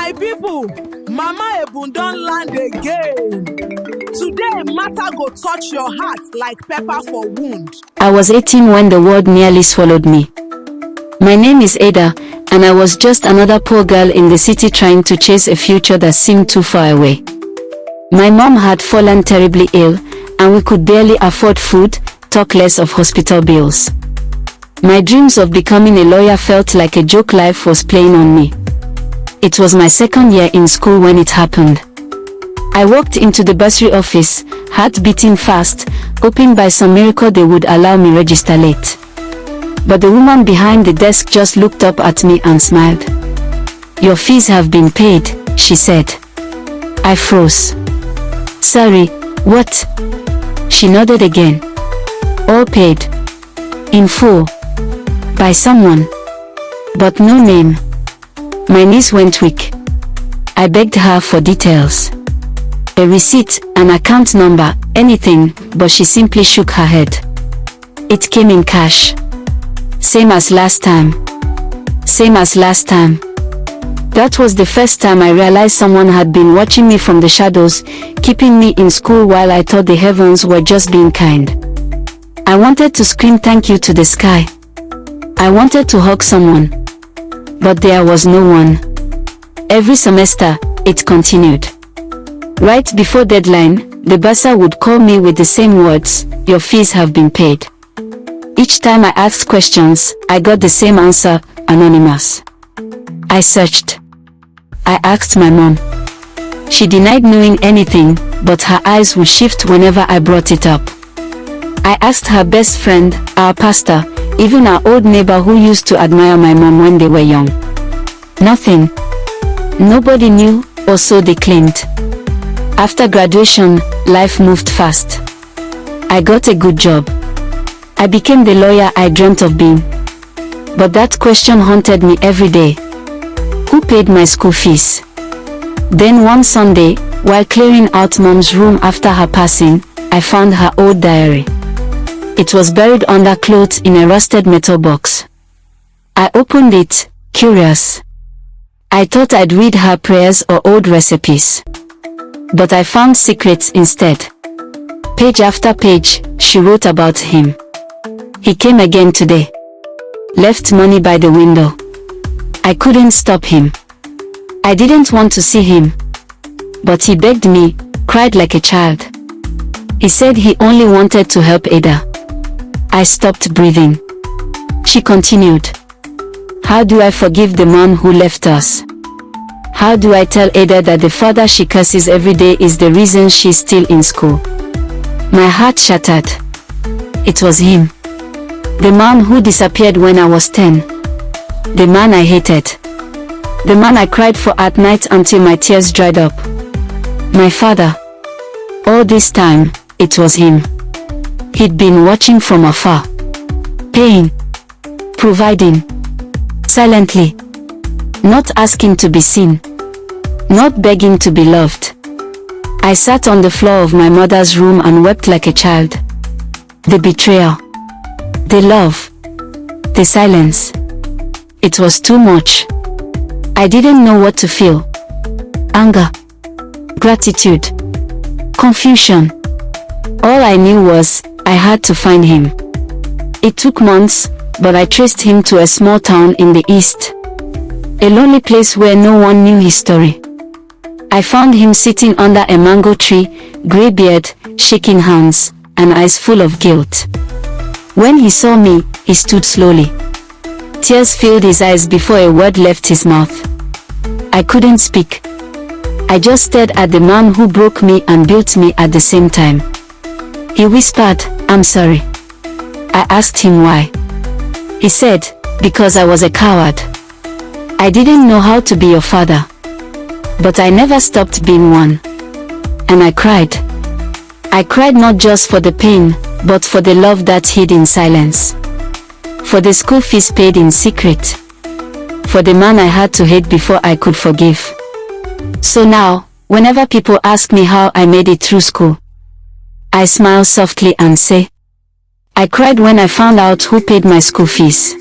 My people, Mama Ebun don land again. Today, matter go touch your heart like pepper for wound. I was 18 when the world nearly swallowed me. My name is Ada, and I was just another poor girl in the city trying to chase a future that seemed too far away. My mom had fallen terribly ill, and we could barely afford food, talk less of hospital bills. My dreams of becoming a lawyer felt like a joke life was playing on me. It was my second year in school when it happened. I walked into the bursary office, heart beating fast, hoping by some miracle they would allow me register late. But the woman behind the desk just looked up at me and smiled. "Your fees have been paid," she said. I froze. "Sorry, what?" She nodded again. "All paid. In full. By someone. But no name." My knees went weak. I begged her for details. A receipt, an account number, anything, but she simply shook her head. "It came in cash. Same as last time. Same as last time." That was the first time I realized someone had been watching me from the shadows, keeping me in school while I thought the heavens were just being kind. I wanted to scream thank you to the sky. I wanted to hug someone. But there was no one. Every semester, it continued. Right before deadline, the bursar would call me with the same words, "Your fees have been paid." Each time I asked questions, I got the same answer, "Anonymous." I searched. I asked my mom. She denied knowing anything, but her eyes would shift whenever I brought it up. I asked her best friend, our pastor, even our old neighbor who used to admire my mom when they were young. Nothing. Nobody knew, or so they claimed. After graduation, life moved fast. I got a good job. I became the lawyer I dreamt of being. But that question haunted me every day. Who paid my school fees? Then one Sunday, while clearing out mom's room after her passing, I found her old diary. It was buried under clothes in a rusted metal box. I opened it, curious. I thought I'd read her prayers or old recipes. But I found secrets instead. Page after page, she wrote about him. "He came again today. Left money by the window. I couldn't stop him. I didn't want to see him. But he begged me, cried like a child. He said he only wanted to help Ada." I stopped breathing. She continued. "How do I forgive the man who left us? How do I tell Ada that the father she curses every day is the reason she's still in school?" My heart shattered. It was him. The man who disappeared when I was 10. The man I hated. The man I cried for at night until my tears dried up. My father. All this time, it was him. He'd been watching from afar. Paying. Providing. Silently. Not asking to be seen. Not begging to be loved. I sat on the floor of my mother's room and wept like a child. The betrayal. The love. The silence. It was too much. I didn't know what to feel. Anger. Gratitude. Confusion. All I knew was, I had to find him. It took months, but I traced him to a small town in the east. A lonely place where no one knew his story. I found him sitting under a mango tree, grey beard, shaking hands, and eyes full of guilt. When he saw me, he stood slowly. Tears filled his eyes before a word left his mouth. I couldn't speak. I just stared at the man who broke me and built me at the same time. He whispered, "I'm sorry." I asked him why. He said, "Because I was a coward. I didn't know how to be your father. But I never stopped being one." And I cried. I cried not just for the pain, but for the love that hid in silence. For the school fees paid in secret. For the man I had to hate before I could forgive. So now, whenever people ask me how I made it through school, I smile softly and say, I cried when I found out who paid my school fees.